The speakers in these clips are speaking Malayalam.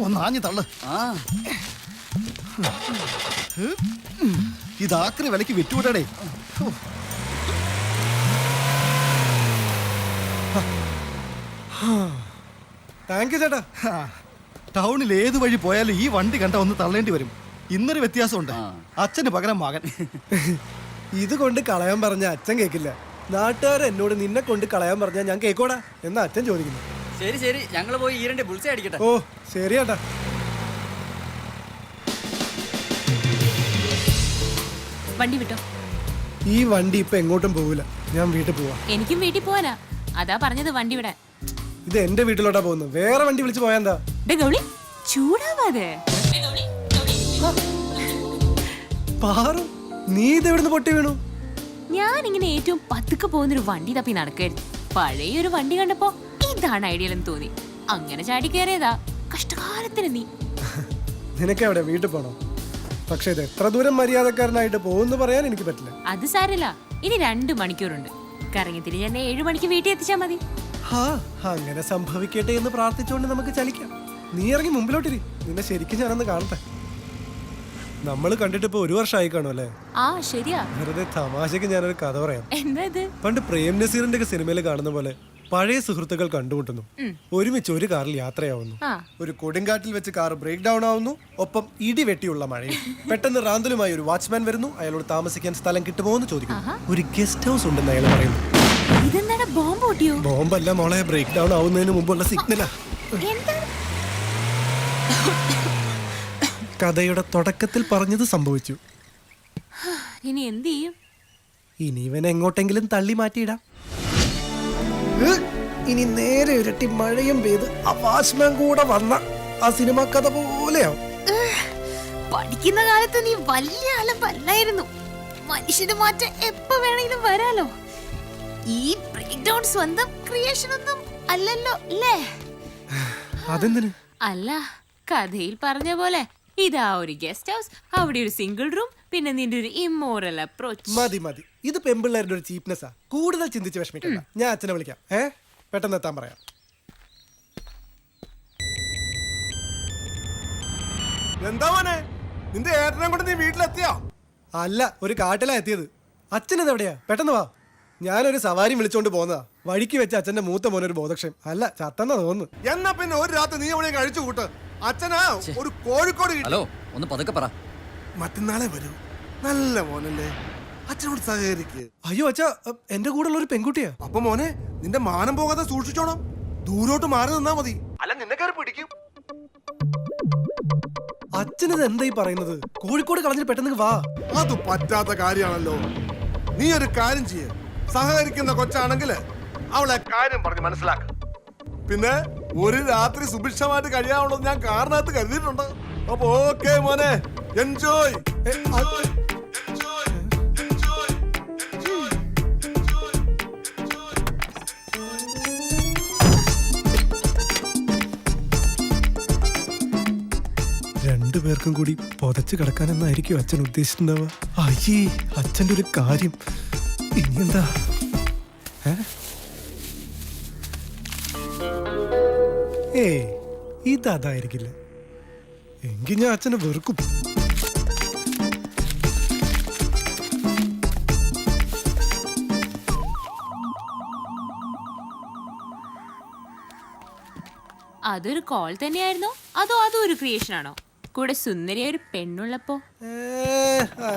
ഒന്ന് ആഞ്ഞു തള്ളു. ഇതാക്രി വിലക്ക് വിറ്റുകൂടേ. താങ്ക് യു ചേട്ടാ. ടൗണിൽ ഏത് വഴി പോയാലും ഈ വണ്ടി കണ്ട ഒന്ന് തള്ളേണ്ടി വരും. ഇന്നൊരു വ്യത്യാസമുണ്ട്, അച്ഛന് പകരം മകൻ. ഇത് കൊണ്ട് കളയാൻ പറഞ്ഞ അച്ഛൻ കേൾക്കില്ല. നാട്ടുകാർ എന്നോട് നിന്നെ കൊണ്ട് കളയാൻ പറഞ്ഞാൽ ഞാൻ കേക്കോടാ എന്നാ അച്ഛൻ ചോദിക്കുന്നു. ശരി ശരി, ഞങ്ങള് പോയി ഈരന്റെ ബുൾസൈ അടിക്കട്ടെ. ഓ ശരി ചേട്ടാ. വണ്ടി വിട്ടോ. ഈ വണ്ടി ഇപ്പൊ എങ്ങോട്ടും പോവില്ല, ഞാൻ വീട്ടിൽ പോവാ. എനിക്കും വീട്ടിൽ പോവാനാ, അതാ പറഞ്ഞത് വണ്ടി വിടാൻ. ഇത് എന്റെ വീട്ടിലോട്ടാ പോകുന്നത്, വേറെ വണ്ടി വിളിച്ച് പോയാ എന്താ? ഗൗളി ചൂടാവാതെ. പാറു, നീ ഇതെവിടുന്ന് പൊട്ടി വീണു? ഞാനിങ്ങനെ ഏറ്റവും പതുക്കെ പോകുന്നൊരു വണ്ടി തപ്പി നടക്കായിരുന്നു. പഴയൊരു വണ്ടി കണ്ടപ്പോ ഇതാണ് ഐഡിയ എന്ന് തോന്നി, അങ്ങനെ ചാടി കയറിയതാ. കഷ്ടകാലത്തിന് നീ. നിനക്ക് എവിടെ വീട്ടിൽ പോണോ? പക്ഷെ ഇത് എത്ര ദൂരം മര്യാദക്കാരനായിട്ട് പോകുന്നു പറയാൻ എനിക്ക് പറ്റില്ല. അത് സാരില്ല, ഇനി 2 മണിക്കൂറുണ്ട്. കറങ്ങി തിരിഞ്ഞ് എന്നെ 7 മണിക്ക് വീട്ടിൽ എത്തിച്ചാ മതി. അങ്ങനെ സംഭവിക്കട്ടെ എന്ന് പ്രാർത്ഥിച്ചുകൊണ്ട് നമുക്ക് ചലിക്കാം. നീ ഇറങ്ങി മുമ്പിലോട്ടിരി, നിന്നെ ശരിക്കും ഞാനൊന്ന് കാണട്ടെ. നമ്മൾ കണ്ടിട്ട് ഇപ്പൊ 1 വർഷമായി കാണും അല്ലേ? ശരിയാ. വെറുതെ തമാശക്ക് ഞാനൊരു കഥ പറയാം. എന്താ ഇത്? പണ്ട് പ്രേം നസീറിന്റെ ഒക്കെ സിനിമയിൽ കാണുന്ന പോലെ പഴയ സുഹൃത്തുക്കൾ കണ്ടുമുട്ടുന്നു, ഒരുമിച്ച് ഒരു കാറിൽ യാത്രയാവുന്നു. ഒരു കൊടുങ്കാറ്റിൽ വെച്ച് കാർ ബ്രേക്ക് ഡൗൺ ആവുന്നു, ഒപ്പം ഇടി വെട്ടിയുള്ള മഴയും. പെട്ടെന്ന് റാന്തലുമായി ഒരു വാച്ച്മാൻ വരുന്നു, അയാളോട് താമസിക്കാൻ സ്ഥലം കിട്ടുമോ എന്ന് ചോദിക്കുന്നു. ഒരു ഗസ്റ്റ് ഹൗസ് ഉണ്ടെന്ന് അയാൾ പറയുന്നു. ബോംബല്ല മോളെ, ബ്രേക്ക് ഡൗൺ ആവുന്നതിന് മുമ്പുള്ള സിഗ്നലാ. കഥയുടെ തുടക്കത്തിൽ പറഞ്ഞത് സംഭവിച്ചു. ഇനി എന്ത് ചെയ്യും? ഇനി ഇവനെ എങ്ങോട്ടെങ്കിലും തള്ളി മാറ്റിയിടാം. ഇനി നേരെ ഇരട്ടി മഴയും പെയ്ത് ആ വാച്ച്മാൻ കൂടെ വന്ന ആ സിനിമ കഥ പോലെയാവും. പഠിക്കുന്ന കാലത്ത് നീ വലിയ അലമ്പല്ലായിരുന്നു. മനുഷ്യന് മാറ്റം എപ്പോ വേണമെങ്കിലും വരാലോ. ഈ ബ്രേക്ക് ഡൗൺ സ്വന്തം ക്രിയേഷൻ ഒന്നും അല്ലല്ലോ അല്ലേ? അതെന്തിന്? അല്ല, കഥയിൽ പറഞ്ഞ പോലെ ഇതാ ഒരു ഗസ്റ്റ് ഹൗസ്, അവിടെ ഒരു സിംഗിൾ റൂം, പിന്നെ നിന്റെ ഒരു ഇമ്മോറൽ അപ്രോച്ച്. മതി മതി, ഇത് പെമ്പിള്ളേരുടെ ഒരു ചീപ്നെസ്സാ. കൂടുതൽ ചിന്തിച്ച് വിഷമിക്കണ്ട. ഞാൻ അച്ഛനെ വിളിക്കാം. പെട്ടെന്ന് എത്താൻ പറയാം. എന്താ മോനെ, നിന്റെ ഏട്ടനെ കൊണ്ട് നീ വീട്ടിലെത്തിയോ? അല്ല, ഒരു കാട്ടിലാ എത്തിയത്. അച്ഛനത് എവിടെയാ? പെട്ടെന്ന് വാ. ഞാനൊരു സവാരി വിളിച്ചോണ്ട് പോന്നതാ. വഴിക്ക് വെച്ച് അച്ഛന്റെ മൂത്ത മോനൊരു ബോധക്ഷയം. അല്ല, ചത്തെന്നാ തോന്നുന്നു. എന്നാ പിന്നെ ഒരു രാത്രി നീ എവിടെ കഴിച്ചു കൂട്ട്. അച്ഛനാ ഒരു കോഴിക്കോട്. ഹലോ, ഒന്ന് പതുക്കെ പറ. മറ്റന്നാളെ വരൂ. നല്ല മോനല്ലേ, അച്ഛനോട് സഹകരിക്ക്. അയ്യോ അച്ഛാ, എന്റെ കൂടെ ഉള്ള ഒരു പെൺകുട്ടിയാ. അപ്പൊ മോനെ, നിന്റെ മാനം പോകാതെ സൂക്ഷിച്ചോണം. ദൂരോട്ട് മാറി നിന്നാ മതി, അല്ല നിന്നെ കയറി പിടിക്കും. അച്ഛനത് എന്തായി പറയുന്നത്? കോഴിക്കോട് കളഞ്ഞിട്ട് പെട്ടെന്ന് വാ. അത് പറ്റാത്ത കാര്യമാണല്ലോ. നീ ഒരു കാര്യം ചെയ്യ്, സഹകരിക്കുന്ന കൊച്ചാണെങ്കിൽ അവളെ കാര്യം പറഞ്ഞ് മനസ്സിലാക്ക. പിന്നെ ഒരു രാത്രി സുഭിക്ഷമായിട്ട് കഴിയാവുള്ളത് ഞാൻ കാറിനകത്ത് കരുതിയിട്ടുണ്ട്. അപ്പൊ ഓക്കെ മോനെ, എൻജോയ്. രണ്ടുപേർക്കും കൂടി പൊതച്ച് കിടക്കാനെന്നായിരിക്കും അച്ഛൻ ഉദ്ദേശിച്ചിട്ടുണ്ടാവുക. അയ്യേ, അച്ഛൻ്റെ ഒരു കാര്യം. ഇനിയെന്താ? ഇതായിരിക്കില്ല. എങ്കിൽ ഞാൻ അച്ഛനെ വെറുക്കും. അതൊരു കോൾ തന്നെയായിരുന്നോ, അതോ അതും ഒരു ക്രിയേഷൻ ആണോ? കൂടെ സുന്ദരിയ ഒരു പെണ്ണുള്ളപ്പോ?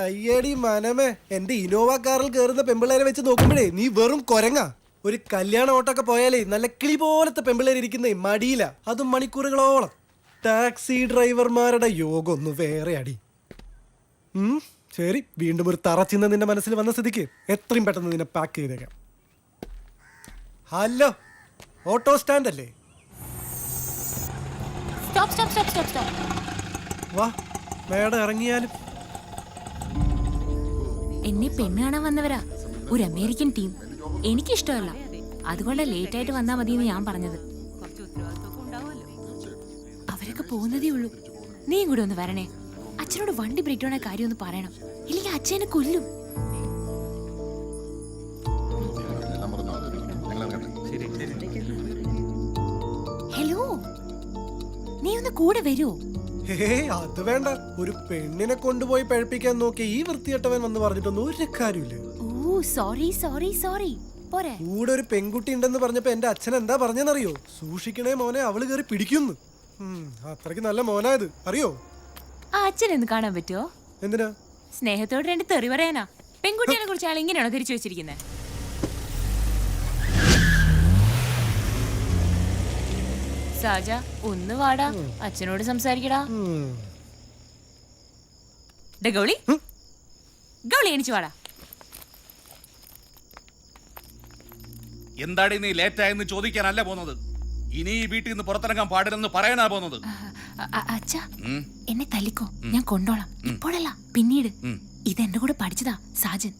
അയ്യടി മനമേ, എന്റെ ഇനോവ കാറിൽ കയറുന്ന പെമ്പിള്ളേരെ വെച്ച് നോക്കുമ്പോഴേ നീ വെറും കൊരങ്ങ. ഒരു കല്യാണ ഓട്ടൊക്കെ പോയാലേ നല്ല കിളി പോലത്തെ പെമ്പിള്ളേർ ഇരിക്കുന്നേ മടിയില്ല, അതും മണിക്കൂറുകളോളം. ടാക്സി ഡ്രൈവർമാരുടെ യോഗം ഒന്ന് വേറെ അടി. ശരി, വീണ്ടും ഒരു തറച്ചിന്ന് നിന്റെ മനസ്സിൽ വന്ന സ്ഥിതിക്ക് എത്രയും പെട്ടെന്ന് നിന്നെ പാക്ക് ചെയ്തേക്കാം. ഹലോ, ഓട്ടോ സ്റ്റാൻഡ് അല്ലേ? വാ, മേഡം ഇറങ്ങിയാലും. എന്നെ പെണ്ണ് കാണാൻ വന്നവരാ, ഒരു അമേരിക്കൻ ടീം. എനിക്കിഷ്ടമല്ല, അതുകൊണ്ട് ലേറ്റ് ആയിട്ട് വന്നാ മതിയെന്ന് ഞാൻ പറഞ്ഞത്. അവരൊക്കെ പോകുന്നതേ ഉള്ളൂ. നീയും കൂടെ ഒന്ന് വരണേ. അച്ഛനോട് വണ്ടി ബ്രേക്ക് ഡൗൺ ആയ കാര്യം ഒന്ന് പറയണം, ഇല്ലെങ്കിൽ അച്ഛനെ കൊല്ലും. ഹലോ, നീ ഒന്ന് കൂടെ വരൂ. അത് വേണ്ട. ഒരു പെണ്ണിനെ കൊണ്ടുപോയി പഴപ്പിക്കാൻ നോക്കിയ ഈ വൃത്തികെട്ടവൻ വന്ന് പറഞ്ഞിട്ടൊന്നും ഒരു കാര്യമില്ല. ഓ സോറി സോറി സോറി. പോരെ. കൂടെ ഒരു പെൺകുട്ടി ഉണ്ടെന്ന് പറഞ്ഞപ്പോ എന്റെ അച്ഛൻ എന്താ പറഞ്ഞെന്നറിയോ? സൂക്ഷിക്കണേ മോനെ, അവള് കയറി പിടിക്കുന്നു. അത്രയ്ക്ക് നല്ല മോനായത് അറിയോ? ആ അച്ഛനൊന്ന് കാണാൻ പറ്റുമോ? എന്തിനാ? സ്നേഹത്തോടെ 2 തെറി പറയാനാ. പെൺകുട്ടികളെ കുറിച്ച് ആൾ ഇങ്ങനെയാണോ തിരിച്ചു വെച്ചിരിക്കുന്നത്? സാജ ഒന്ന് വാടാ, അച്ഛനോട് സംസാരിക്കടാ. ഗൗളി ഗൗളി എണിച്ചു വാടാ. എന്താടി നീ ലേറ്റ് ആയെന്ന് ചോദിക്കാനല്ല പോകുന്നത്, ഇനി ഈ വീട്ടിൽ നിന്ന് പുറത്തിറങ്ങാൻ പാടില്ലെന്ന് പറയാനാ പോകുന്നത്. അച്ഛാ എന്നെ തല്ലിക്കോ, ഞാൻ കൊണ്ടോളാം. ഇപ്പോഴല്ല, പിന്നീട്. ഇതെന്റെ കൂടെ പഠിച്ചതാ സാജൻ.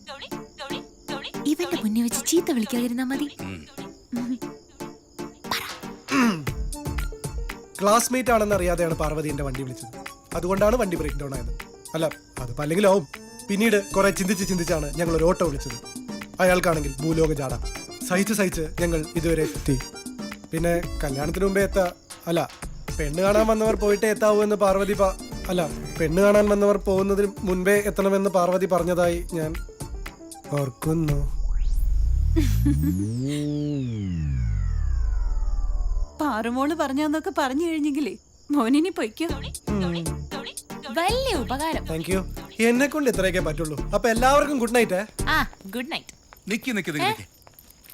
ഇവന്റെ മുന്നേ വെച്ച് ചീത്ത വിളിക്കാതിരുന്നാ മതി. ക്ലാസ്മേറ്റ് ആണെന്ന് അറിയാതെയാണ് പാർവതി എന്റെ വണ്ടി വിളിച്ചത്. അതുകൊണ്ടാണ് വണ്ടി ബ്രേക്ക് ഡൗൺ ആയത്. അല്ല, അതിപ്പോ അല്ലെങ്കിലാവും. പിന്നീട് കുറെ ചിന്തിച്ചാണ് ഞങ്ങൾ ഒരു ഓട്ടോ വിളിച്ചത്. അയാൾക്കാണെങ്കിൽ ഭൂലോക ജാട. സഹിച്ച് ഞങ്ങൾ ഇതുവരെ എത്തി. പിന്നെ കല്യാണത്തിന് മുമ്പേ അല്ല, പെണ്ണ് കാണാൻ വന്നവർ പോയിട്ടേ എത്താവൂ എന്ന് പാർവതി അല്ല, പെണ്ണ് കാണാൻ വന്നവർ പോകുന്നതിന് മുൻപേ എത്തണമെന്ന് പാർവതി പറഞ്ഞതായി ഞാൻ ഓർക്കുന്നു. പാറുമോള് പറഞ്ഞാന്നൊക്കെ പറഞ്ഞു കഴിഞ്ഞെങ്കിലേ മോനിനി പൊയ്ക്കോ. വലിയ ഉപകാരം. Thank you. എന്നെ കൊണ്ട് ഇത്രയൊക്കെ പറ്റുള്ളൂ. അപ്പൊ എല്ലാവർക്കും ഗുഡ് നൈറ്റ്. Good night. നിക്ക്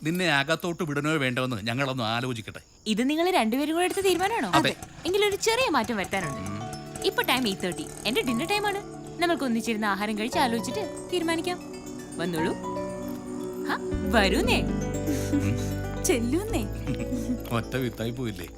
നിന്നെ അകത്തോട്ട് വിടണോ വേണ്ടോന്ന് ഞങ്ങളൊന്ന് ആലോചിക്കട്ടെ. ഇത് നിങ്ങൾ രണ്ടുപേരും കൂടെ എടുത്ത തീരുമാനമാണോ? അതെ. എങ്കിലൊരു ചെറിയ മാറ്റം വരുത്താനുണ്ട്. ഇപ്പൊ ടൈം 8:30. എന്റെ ഡിന്നർ ടൈമാണ്. നമുക്ക് ഒന്നിച്ചിരുന്ന് ആഹാരം കഴിച്ച് ആലോചിച്ചിട്ട് തീരുമാനിക്കാം. വന്നോളൂ. വരൂന്നേ, ചെല്ലൂന്നേ. ഒറ്റ വിത്തായി പോയില്ലേ?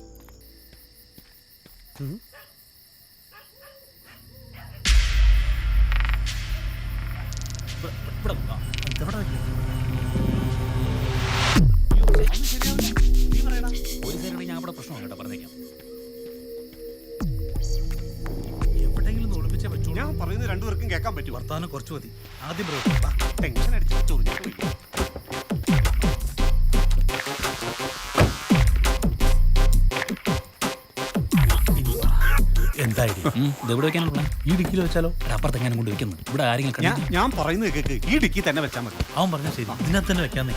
ഞാൻ പറയുന്നത് രണ്ടുപേർക്കും കേൾക്കാൻ പറ്റും. വർത്താനം കുറച്ച് മതി. ആദ്യം ടെൻഷൻ അടിച്ചു. ഈ ഡിക്കിൽ വെച്ചാലോ? അപ്പുറത്തെങ്ങനെ കൊണ്ട് വെക്കുന്നു? ഇവിടെ ആരെങ്കിലും ഞാൻ പറയുന്നത് കേക്ക്. ഈ ഡിക്കി തന്നെ വെച്ചാൽ മതി. അവൻ പറഞ്ഞ ശരി, ഇതിനകത്ത് തന്നെ വെക്കാന്നേ.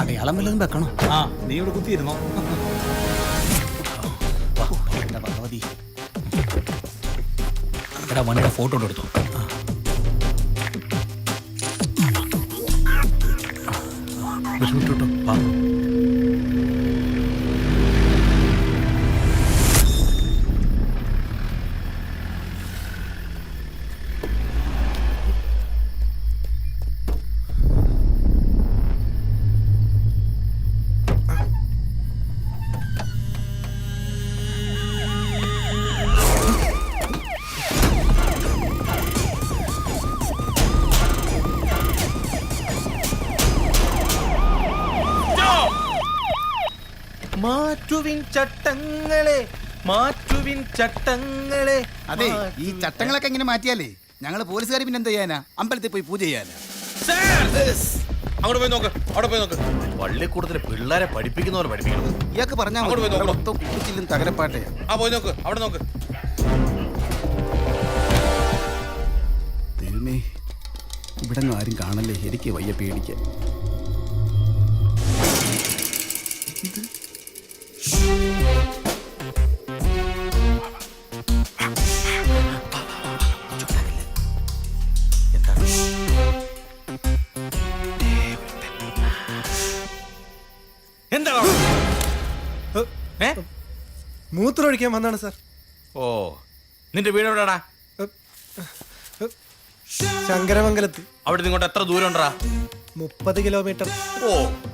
അടയാളം വല്ലതും വെക്കണോ? നീ ഇവിടെ കുത്തിയിരുന്നോ? ഭഗവതി, എടാ വണ്ടിയുടെ ഫോട്ടോ എടുത്തോ. മാറ്റുവിൻ ചട്ടങ്ങളെ, മാറ്റുവിൻ ചട്ടങ്ങളെ. അതെ, ഈ ചട്ടങ്ങളൊക്കെ എങ്ങനെ മാറ്റിയാലേ ഞങ്ങള് പോലീസുകാർ പിന്നെ എന്ത് ചെയ്യാനാ? അമ്പലത്തിൽ പോയി പൂജ ചെയ്യാനാ. അങ്ങോട്ട് പോയി നോക്ക്, അവിടെ പോയി നോക്ക്. പള്ളിക്കൂടത്തിലെ പിള്ളേരെ പഠിപ്പിക്കുന്നവർ പഠിപ്പിക്കുന്നത്. ഇയാൾക്ക് പറഞ്ഞാൽ തകരപ്പാട്ടയാ. പോയി നോക്ക്, അവിടെ നോക്ക്. ദൈവമേ, ഇവിടെ ആരും കാണല്ലേ, എനിക്ക് വയ്യ പേടിക്കാൻ. എന്താ മൂത്രമൊഴിക്കാൻ വന്നാണ് സാർ. ഓ, നിന്റെ വീട് എവിടെടാ? ശങ്കരമംഗലത്ത്. അവിടെ നിങ്ങോട്ട് എത്ര ദൂരം ഉണ്ടാ? 30 കിലോമീറ്റർ. ഓ,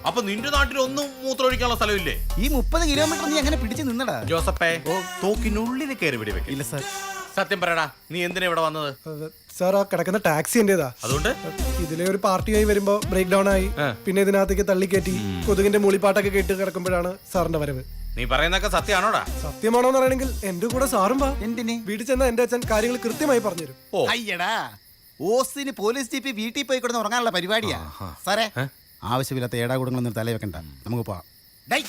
അപ്പൊ നിന്റെ നാട്ടിൽ ഒന്നും മൂത്രമൊഴിക്കാനുള്ള സ്ഥലമില്ലേ? ഈ 30 കിലോമീറ്റർ നീ അങ്ങനെ പിടിച്ചു നിന്നടാ? ജോസപ്പേ, തോക്കിനുള്ളിൽ കയറി വെടിവെക്ക. ഇല്ല സാർ. സത്യം പറയടാ, നീ എന്തിനാ ഇവിടെ വന്നത്? സാർ, ആ കിടക്കുന്ന ടാക്സി എന്റേതാ. അതുകൊണ്ട് ഇതിലെ ഒരു പാർട്ടിയായി വരുമ്പോ ബ്രേക്ക് ഡൗൺ ആയി. പിന്നെ ഇതിനകത്തേക്ക് തള്ളിക്കയറ്റി കൊതുകിന്റെ മൂളിപ്പാട്ടൊക്കെ കേട്ട് കിടക്കുമ്പോഴാണ് സാറിന്റെ വരവ്. നീ പറയുന്നൊക്കെ സത്യമാണോടാ? സത്യമാണോന്ന് പറയണെങ്കിൽ എന്റെ കൂടെ സാറും വാ. എന്തിന്? വീട്ടിൽ ചെന്ന എന്റെ അച്ഛൻ കാര്യങ്ങൾ കൃത്യമായി പറഞ്ഞുതരും. ഓ, അയ്യടാ, ഓസിന് പോലീസ് ജീപ്പ് വീട്ടിൽ പോയി കിടന്ന് ഉറങ്ങാനുള്ള പരിപാടിയാ സാറേ. ആവശ്യമില്ലാത്ത ഏടാകൂടങ്ങളൊന്നും തലയിൽ വെക്കണ്ട, നമുക്ക് പോവാം. ഡേയ്,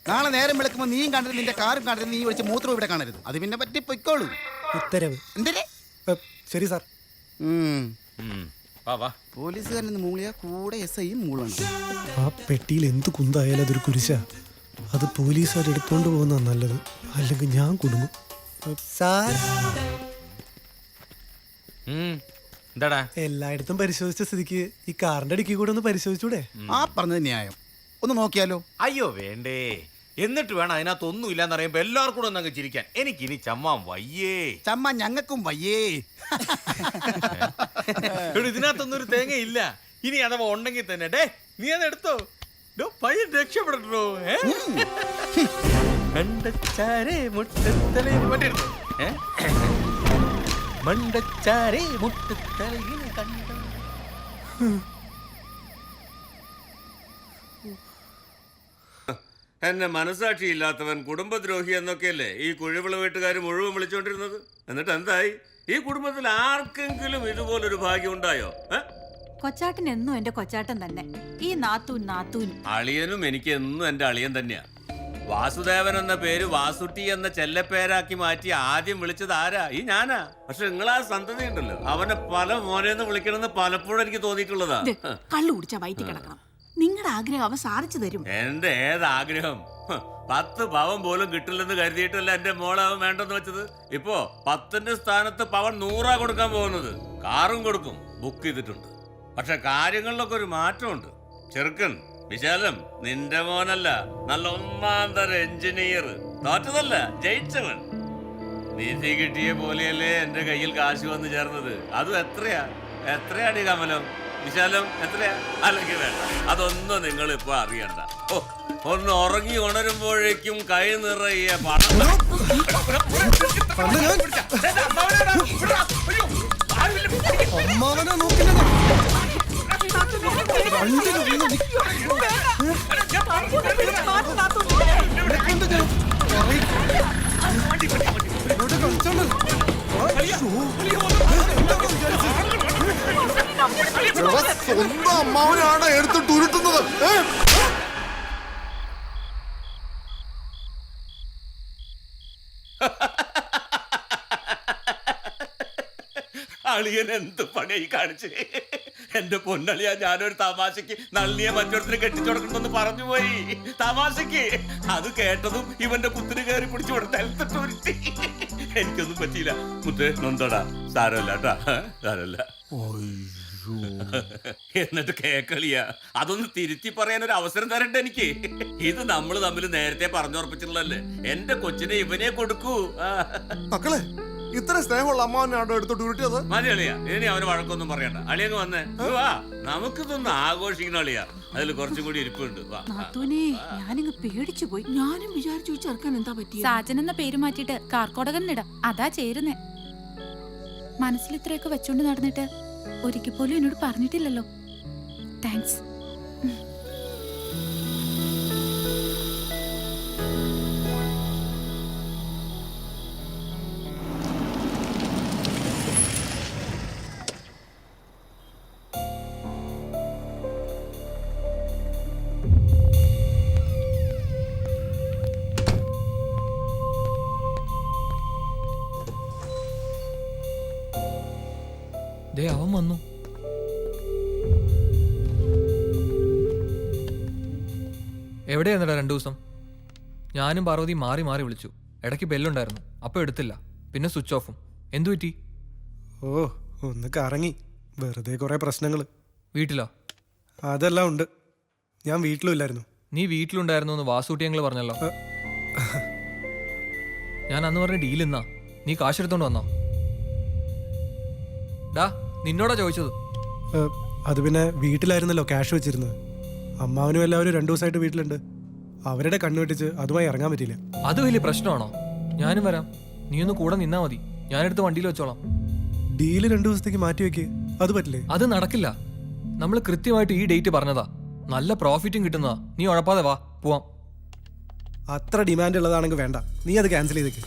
നാളെ നേരം വിളക്കുമ്പോൾ നീയും കാണരുത്, നിന്റെ കാറും കാണരുത്, നീ വിളിച്ച് മൂത്രം ഇവിടെ കാണരുത്. അത് പിന്നെ പറ്റി പൊയ്ക്കോളൂ. ഉത്തരവ്. എന്തേ? ശരി സാർ. പോലീസുകാരൻ മൂളിയ കൂടെ SI മൂളണം. ആ പെട്ടിയിൽ എന്ത് കുന്തായാലും അതൊരു കുരിശ. അത് പോലീസുകാർ എടുത്തോണ്ട് പോകുന്ന നല്ലത്, അല്ലെങ്കിൽ ഞാൻ കുടുങ്ങും. സാർ, എന്താടാ എല്ലായിടത്തും പരിശോധിച്ച സ്ഥിതിക്ക് ഈ കാറിന്റെ അടുക്കി കൂടെ ഒന്ന് പരിശോധിച്ചൂടെ? ആ പറഞ്ഞത് ന്യായം. ഒന്ന് നോക്കിയാലോ? അയ്യോ വേണ്ടേ, എന്നിട്ട് വേണം അതിനകത്ത് ഒന്നും ഇല്ലാന്ന് അറിയുമ്പോ എല്ലാവർക്കും കൂടെ ഒന്നങ്ങ് ചിരിക്കാൻ. എനിക്കിനി ചമ്മാൻ വയ്യേ. ചമ്മ ഞങ്ങൾക്കും വയ്യേ. ഇതിനകത്തൊന്നും ഒരു തേങ്ങ ഇല്ല. ഇനി അഥവാ ഉണ്ടെങ്കിൽ തന്നെ ഡേ നീ അത് എടുത്തോ. പയ്യൻ രക്ഷപ്പെടട്ടോ. മണ്ടച്ചാരേ മുട്ടത്തലയിൽ കണ്ട. എന്നെ മനസാക്ഷിയില്ലാത്തവൻ കുടുംബദ്രോഹി എന്നൊക്കെയല്ലേ ഈ കുഴിവിള വീട്ടുകാർ മുഴുവൻ വിളിച്ചോണ്ടിരുന്നത്. എന്നിട്ട് എന്തായി? ഈ കുടുംബത്തിൽ ആർക്കെങ്കിലും ഇതുപോലൊരു ഭാഗ്യം ഉണ്ടായോ? കൊച്ചാട്ടൻ എന്നും എന്റെ കൊച്ചാട്ടൻ തന്നെ. ഈ നാത്തൂനും അളിയനും എനിക്ക് എന്നും എന്റെ അളിയൻ തന്നെയാ. വാസുദേവൻ എന്ന പേര് വാസുട്ടി എന്ന ചെല്ലപ്പേരാക്കി മാറ്റി ആദ്യം വിളിച്ചത് ആരാ? ഈ ഞാനാ. പക്ഷെ നിങ്ങളാ സന്തതി ഉണ്ടല്ലോ, അവനെ പല മോനെന്ന് വിളിക്കണമെന്ന് പലപ്പോഴും എനിക്ക് തോന്നിയിട്ടുള്ളതാ. കള്ളു കുടിച്ച വയറ്റി കിടക്കണം. നിങ്ങളുടെ ആഗ്രഹം അവൻ സാധിച്ചു തരും. എന്റെ ഏതാഗ്രഹം? 10 പവൻ പോലും കിട്ടില്ലെന്ന് കരുതിയിട്ടല്ല എന്റെ മോളെ അവൻ വേണ്ടെന്ന് വെച്ചത്. ഇപ്പോ 10ന്റെ സ്ഥാനത്ത് പവൻ 100 കൊടുക്കാൻ പോകുന്നത്. കാറും കൊടുക്കും, ബുക്ക് ചെയ്തിട്ടുണ്ട്. പക്ഷെ കാര്യങ്ങളിലൊക്കെ ഒരു മാറ്റമുണ്ട്. ചെറുക്കൻ വിശാലം നിന്റെ മോനല്ല, നല്ല 1ാം തരം എഞ്ചിനീയർ. തോറ്റതല്ല, ജയിച്ചവൻ. നീതി കിട്ടിയ പോലെയല്ലേ എന്റെ കയ്യിൽ കാശ് വന്ന് ചേർന്നത്. അതും എത്രയാടി കമലം? വിശാലം എത്രയാ? അല്ലെങ്കിൽ വേണ്ട, അതൊന്നും നിങ്ങൾ ഇപ്പൊ അറിയണ്ട. ഒന്ന് ഉറങ്ങി ഉണരുമ്പോഴേക്കും കൈ നിറയെ പണം. സ്വന്തം അമ്മാവനാണ് എടുത്തിട്ട് ഉരുട്ടുന്നത്. അളിയൻ എന്ത് പണിയായി കാണിച്ച്? എന്റെ പൊന്നളിയാ, ഞാനൊരു തമാശക്ക് നള്ളിയെ മറ്റൊരുത്തിന് കെട്ടിച്ചുടക്കണമെന്ന് പറഞ്ഞു പോയി. തമാശക്ക്. അത് കേട്ടതും ഇവന്റെ കുത്തിന് കയറി പിടിച്ചു കൊടുത്തി. എനിക്കൊന്നും പറ്റിയില്ല. മുത്തേ നൊന്തടാ. സാരമല്ല കേട്ടാ, സാരമല്ല. എന്നിട്ട് കേക്കളിയാ, അതൊന്ന് തിരുത്തി പറയാൻ ഒരു അവസരം തരണ്ട എനിക്ക്. ഇത് നമ്മൾ തമ്മിൽ നേരത്തെ പറഞ്ഞുറപ്പിച്ചിട്ടുള്ളല്ലേ. എന്റെ കൊച്ചിനെ ഇവനെ കൊടുക്കൂ. മക്കളെ, ഇത്ര സ്നേഹമുള്ള അമ്മാവനാണോ എടുത്തോട്ട് ഉരുട്ടിയത്? മതി അളിയാ, ഇനി അവന് വഴക്കൊന്നും പറയണ്ട. അളിയങ്ങ് വന്നേ, വാ, നമുക്കിതൊന്ന് ആഘോഷിക്കണം അളിയാ. അതിൽ കുറച്ചും കൂടി ഇരിപ്പുണ്ട്. നാത്തൂനെ, ഞാനിങ്ങ് പേടിച്ചു പോയി. ഞാനും വിചാരിച്ചു ചെറുക്കാൻ എന്താ പറ്റിയ. സാജൻ എന്ന പേര് മാറ്റിയിട്ട് കാർക്കോടകനിടാം, അതാ ചേരുന്നേ. മനസ്സിൽ ഇത്രയൊക്കെ വെച്ചോണ്ട് നടന്നിട്ട് ഒരിക്കൽ പോലും എന്നോട് പറഞ്ഞിട്ടില്ലല്ലോ. താങ്ക്സ്. അവൻ വന്നു. എവിടെയായിരുന്നടാ 2 ദിവസം? ഞാനും പാർവതി മാറി മാറി വിളിച്ചു. ഇടയ്ക്ക് ബെല്ലുണ്ടായിരുന്നു, അപ്പോൾ എടുത്തില്ല. പിന്നെ സ്വിച്ച് ഓഫും. എന്തു പറ്റി? ഓ, ഒന്ന് കറങ്ങി. വെറുതെ കുറെ പ്രശ്നങ്ങൾ. വീട്ടിലോ? അതെല്ലാം ഉണ്ട്. ഞാൻ വീട്ടിലും ഇല്ലായിരുന്നു. നീ വീട്ടിലുണ്ടായിരുന്നു എന്ന് വാസൂട്ടി ഞങ്ങൾ പറഞ്ഞല്ലോ. ഞാൻ അന്ന് പറഞ്ഞ ഡീൽ എന്നാ? നീ കാശെടുത്തോണ്ട് വന്നോ? ഡാ, നിന്നോടാ ചോദിച്ചത്. അത് പിന്നെ വീട്ടിലായിരുന്നല്ലോ ക്യാഷ് വെച്ചിരുന്നത്. അമ്മാവനും എല്ലാവരും 2 ദിവസമായിട്ട് വീട്ടിലുണ്ട്. അവരുടെ കണ്ണു വെട്ടിച്ച് അതുമായി ഇറങ്ങാൻ പറ്റില്ല. അത് വലിയ പ്രശ്നമാണോ? ഞാനും വരാം, നീ ഒന്ന് കൂടെ നിന്നാ മതി. ഞാനെടുത്ത് വണ്ടിയിൽ വെച്ചോളാം. ഡീല് 2 ദിവസത്തേക്ക് മാറ്റി വെക്ക്. അത് പറ്റില്ലേ? അത് നടക്കില്ല. നമ്മൾ കൃത്യമായിട്ട് ഈ ഡേറ്റ് പറഞ്ഞതാ. നല്ല പ്രോഫിറ്റും കിട്ടുന്നതാ. നീ ഉഴപ്പാതെ വാ, പോവാം. അത്ര ഡിമാൻഡ് ഉള്ളതാണെങ്കിൽ വേണ്ട, നീ അത് ക്യാൻസൽ ചെയ്തേക്ക്.